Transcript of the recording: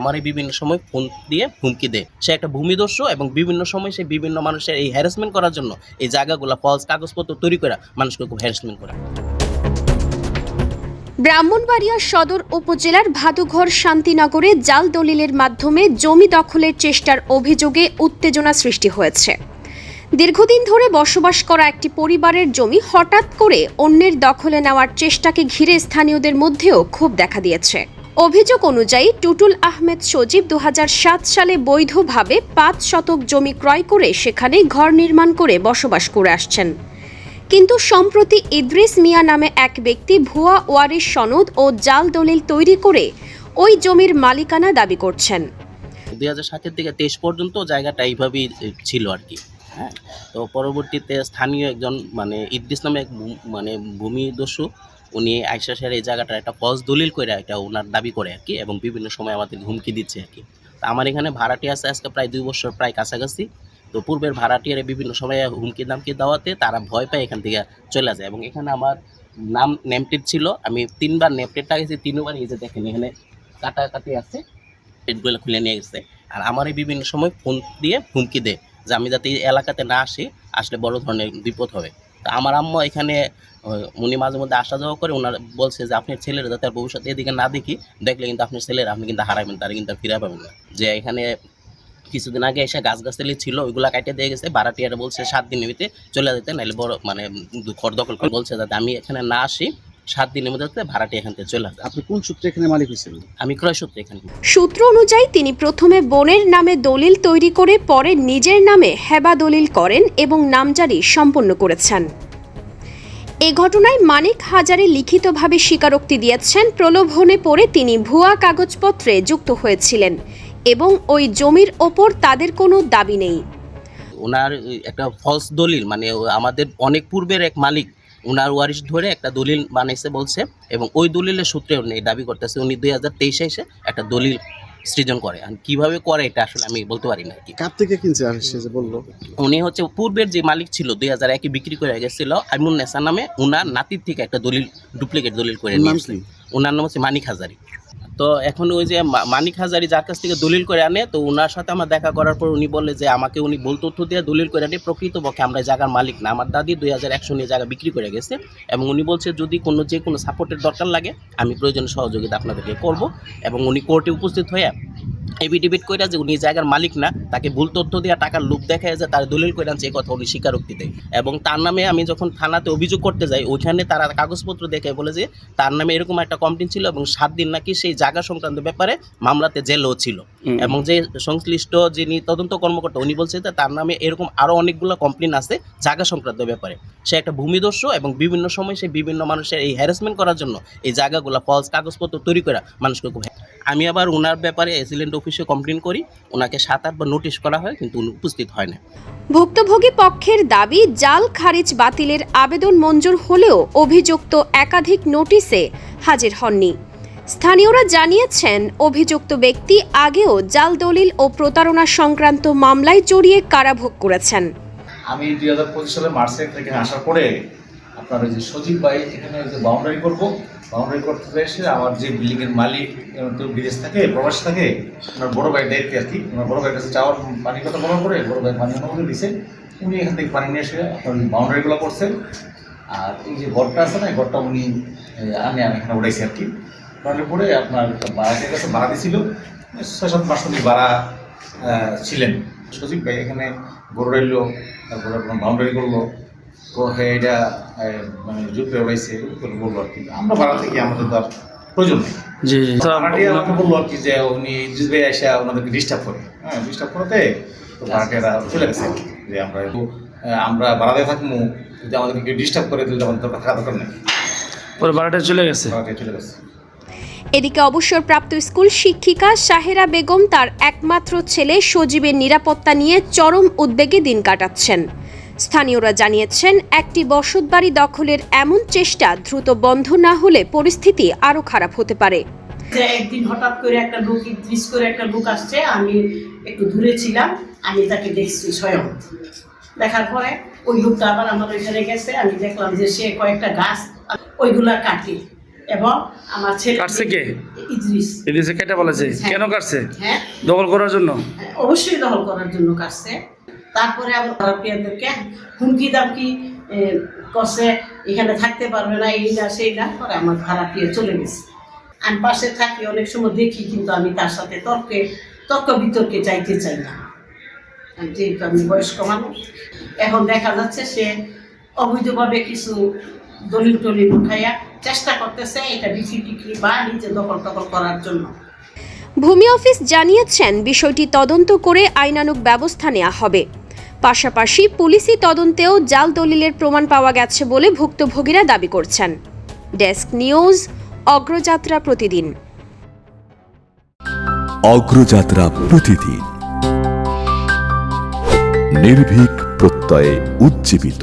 আমার এই বিভিন্ন সময় ফোন দিয়ে হুমকি দেয়। সে একটা ভূমিদস্যু এবং বিভিন্ন সময় সে বিভিন্ন মানুষের এই হ্যারাসমেন্ট করার জন্য এই জায়গাগুলো ফলস কাগজপত্র তৈরি করে মানুষকে খুব হ্যারাসমেন্ট করে। ব্রাহ্মণবাড়িয়া সদর উপজেলার ভাদুঘর শান্তিনগরে জাল দলিলের মাধ্যমে জমি দখলের চেষ্টার অভিযোগে উত্তেজনা সৃষ্টি হয়েছে। দীর্ঘদিন ধরে বসবাস করা একটি পরিবারের জমি হঠাৎ করে অন্যের দখলে নেওয়ার চেষ্টাকে ঘিরে স্থানীয়দের মধ্যেও ক্ষোভ দেখা দিয়েছে। অভিযোগ অনুযায়ী টুটুল আহমেদ সজীব 2007 সালে বৈধভাবে 5 শতক জমি ক্রয় করে সেখানে ঘর নির্মাণ করে বসবাস করে আসছেন। কিন্তু সম্প্রতি ইদ্রিস মিয়া নামে এক ব্যক্তি ভুয়া ওয়ারিশ সনদ ও জাল দলিল তৈরি করে ওই জমির মালিকানা দাবি করছেন। 2007 থেকে 23 পর্যন্ত জায়গাটা এইভাবেই ছিল আর কি। হ্যাঁ, তো পরবর্তীতে স্থানীয় একজন ইদ্রিস নামে এক ভূমিদস্যু উনি আইসা স্যার এই জায়গাটার একটা ফলস দলিল করে এটা ওনার দাবি করে আর কি, এবং বিভিন্ন সময় আমাদের হুমকি দিচ্ছে আর কি। তা আমার এখানে ভাড়াটি আছে আজকে প্রায় 2 বছর প্রায় কাছাকাছি। তো পূর্বের ভাড়াটিয়ারে বিভিন্ন সময় হুমকি দামকি দেওয়াতে তারা ভয় পায় এখান থেকে চলে যায়, এবং এখানে আমার নাম নেমপ্লেট ছিল। আমি 3বার নেমপ্লেট লাগাইছি, 3বার এই যে দেখেন এখানে কাটাকাটি আছে, পেটগুলো খুলে নিয়ে গেছে। আর আমার এই বিভিন্ন সময় ফোন দিয়ে হুমকি দেয় যে আমি যাতে এই এলাকাতে না আসলে বড় ধরনের বিপদ হবে। তো আমার আম্মা এখানে উনি মাঝে মধ্যে আসা যাওয়া করে, ওনার বলছে যে আপনার ছেলেরা যাতে আর ভবিষ্যতে এদিকে না দেখলে কিন্তু আপনার ছেলেরা আপনি কিন্তু হারাবেন, তারা কিন্তু ফিরে পাবেন না। যে এখানে কিছুদিন আগে এসে গাছগাছালি ছিল ওইগুলা কাটিয়ে দিয়ে গেছে। ভাড়াটিয়ারা বলছে 7 দিনের ভিতরে চলে যেতে, নাহলে বড় ঘর দখল করে বলছে যাতে আমি এখানে না আসি, 7 দিনের মধ্যে ভাড়াটি এখান থেকে চলে আসে। আপনি কোন সূত্রে এখানে মালিক হয়েছেন? আমি ক্রয় সূত্রে এখানে। সূত্র অনুযায়ী তিনি প্রথমে বোনের নামে দলিল তৈরি করে পরে নিজের নামে হেবা দলিল করেন এবং নামজারি সম্পন্ন করেছেন। এ ঘটনায় মানিক হাজারে লিখিতভাবে স্বীকারোক্তি দিয়েছেন প্রলোভনে পড়ে তিনি ভুয়া কাগজপত্রে যুক্ত হয়েছিলেন এবং ওই জমির ওপর তাদের কোনো দাবি নেই। ওনার একটা ফলস দলিল আমাদের অনেক পূর্বের এক মালিক ওনার ওয়ারিশ ধরে একটা দলিল বানাইছে বলছে, এবং ওই দলিলের সূত্রে উনি দাবি করতেছে উনি 2023 এসে একটা দলিল সৃজন করে। আর কিভাবে করে এটা আসলে আমি বলতে পারি না কি। কার থেকে কিনছে সে যে বললো? উনি হচ্ছে পূর্বের যে মালিক ছিল 2001 বিক্রি করে গেছিল আইমুন নেসা নামে, ওনার নাতির থেকে একটা দলিল ডুপ্লিকেট দলিল করে নিয়েছে। ওনার নাম হচ্ছে মানিক হাজারি। তো এখন ওই যে মানিক হাজারি যার কাছ থেকে দলিল করে আনে, তো ওনার সাথে আমার দেখা করার পর উনি বলে যে আমাকে উনি ভুল তথ্য দিয়ে দলিল করে আনে, প্রকৃতপক্ষে আমরা জায়গার মালিক না। আমার দাদি 2001 নিয়ে জায়গা বিক্রি করে গেছে, এবং উনি বলছে যদি যে কোনো সাপোর্টের দরকার লাগে আমি প্রয়োজনীয় সহযোগিতা আপনাদেরকে করব। এবং উনি কোর্টে উপস্থিত হয়ে এফিডেভিট করে যে উনি জায়গার মালিক না, তাকে ভুল তথ্য দিয়ে টাকার লোভ দেখায় যে তার দলিল করে আনছে, এই কথা উনি স্বীকারোক্তি দেয়। এবং তার নামে আমি যখন থানাতে অভিযোগ করতে যাই, ওইখানে তারা কাগজপত্র দেখে বলে যে তার নামে এরকম একটা কমপ্লেন ছিল, এবং 7 দিন নাকি সেই জায়গা সংক্রান্ত ব্যাপারে মামলাতে জেলও ছিল। এবং যে সংশ্লিষ্ট যিনি তদন্ত কর্মকর্তা উনি বলছে যে তার নামে এরকম আরও অনেকগুলো কমপ্লেন আছে জায়গা সংক্রান্ত ব্যাপারে। সে একটা ভূমিদস্যু এবং বিভিন্ন সময় সে বিভিন্ন মানুষের এই হ্যারাসমেন্ট করার জন্য এই জায়গাগুলো ফলস কাগজপত্র তৈরি করে মানুষকে খুব। আমি আবার ওনার ব্যাপারে এসিলেন্ট অফিসে কমপ্লেন করি, ওনাকে 7-8 বার নোটিশ করা হয় কিন্তু উনি উপস্থিত হয় না। ভুক্তভোগী পক্ষের দাবি জাল খারিজ বাতিলের আবেদন মঞ্জুর হলেও অভিযুক্ত একাধিক নোটিশে হাজির হননি। স্থানীয়রা জানিয়েছেন অভিযুক্ত ব্যক্তি আগেও জাল দলিল ও প্রতারণা সংক্রান্ত মামলায় জড়িয়ে কারাভোগ করেছেন। আমি 2025 সালে মার্চে থেকে আসার পরে আপনার ওই যে সজীব ভাই এখানে যে বাউন্ডারি করতে এসে আমার যে বিল্ডিংয়ের মালিক তো বিদেশ থাকে, প্রবাস থাকে, ওনার বড় ভাই দায়িত্বে আর কি। ওনার বড় ভাইয়ের কাছে চাওয়ার পানির কথা বলার পরে বড় ভাই পানি অনুমতি দিছে, উনি এখান থেকে পানি নিয়ে এসে আপনার বাউন্ডারিগুলো করছেন। আর এই যে ঘরটা আছে না, এই ঘরটা উনি আমি এখানে উঠাইছি আর কি। ওখানে পরে আপনার ভাড়াটির কাছে ভাড়া দিয়েছিল, 6-7 মাস উনি ভাড়া ছিলেন। সজীব ভাই এখানে গরু রাইল, তারপরে আপনার বাউন্ডারি করলো, তো হ্যাঁ এটা যুক্ত হয়েছে বললো আর কি। আমরা ভাড়া থেকে আমাদের তো আর প্রয়োজন নেই। ভাড়াটিয়া আমাকে বললো আর কি যে উনি ইদ্রিস ভাই এসে ওনাদেরকে ডিস্টার্ব করে, ডিস্টার্ব করতে তো ভাড়াটিয়ারা চলে গেছে আর কি, যে আমরা ভাড়াতে থাকবো, যদি আমাদেরকে কেউ ডিস্টার্ব করে তাহলে আমাদের থাকা দরকার নেই। পরে ভাড়াটিয়া চলে গেছে। এদিকে অবসরপ্রাপ্ত স্কুল শিক্ষিকা শাহেরা বেগম তার একমাত্র ছেলে সজীবের নিরাপত্তা নিয়ে চরম উদ্বেগে দিন কাটাচ্ছেন। স্থানীয়রা জানিয়েছেন একটি বসতবাড়ি দখলের এমন চেষ্টা দ্রুত বন্ধ না হলে পরিস্থিতি আরো খারাপ হতে পারে। একদিন হঠাৎ করে একটা লোক ইদ্রিস করে একটা লোক আসছে, আমি একটু দূরে ছিলাম, আমি তাকে দেখছি স্বয়ং। দেখার পরে ওই লোকটা আবার আমার ওইখানে গেছে, আমি দেখলাম যে সে কয়েকটা গাছ ওইগুলা কাটে এবং আমার ছেলে কাটছে কে? ইদ্রিস। এদিকে কেটে বলেছে হ্যাঁ। কেন কাটছে? হ্যাঁ, দখল করার জন্য। অবশ্যই দখল করার জন্য কাটছে। তারপরে আবার ভাড়াটিয়াদেরকে হুমকি দামকি করছে, এখানে থাকতে পারবে না, এই না সেই না করে আমার ভাড়াটিয়া চলে গেছে। আমি পাশে থাকি, অনেক সময় দেখি, কিন্তু আমি তার সাথে তর্ক বিতর্কে যাইতে চাই না, যেহেতু আমি বয়স্ক মানুষ। এখন দেখা যাচ্ছে সে অবৈধভাবে কিছু দলিল টলিল উঠাইয়া চেষ্টা করতেছে এটা বিক্রি টিক্রি বা নিজে দখল টকল করার জন্য। ভূমি অফিস জানিয়েছেন বিষয়টি তদন্ত করে আইনানুগ ব্যবস্থা নেওয়া হবে। পাশাপাশি পুলিশি তদন্তেও জাল দলিলের প্রমাণ পাওয়া গেছে বলে ভুক্তভোগীরা দাবি করছেন। ডেস্ক নিউজ, অগ্রযাত্রা প্রতিদিন। অগ্রযাত্রা প্রতিদিন, নির্ভীক প্রত্যয়ে উজ্জীবিত।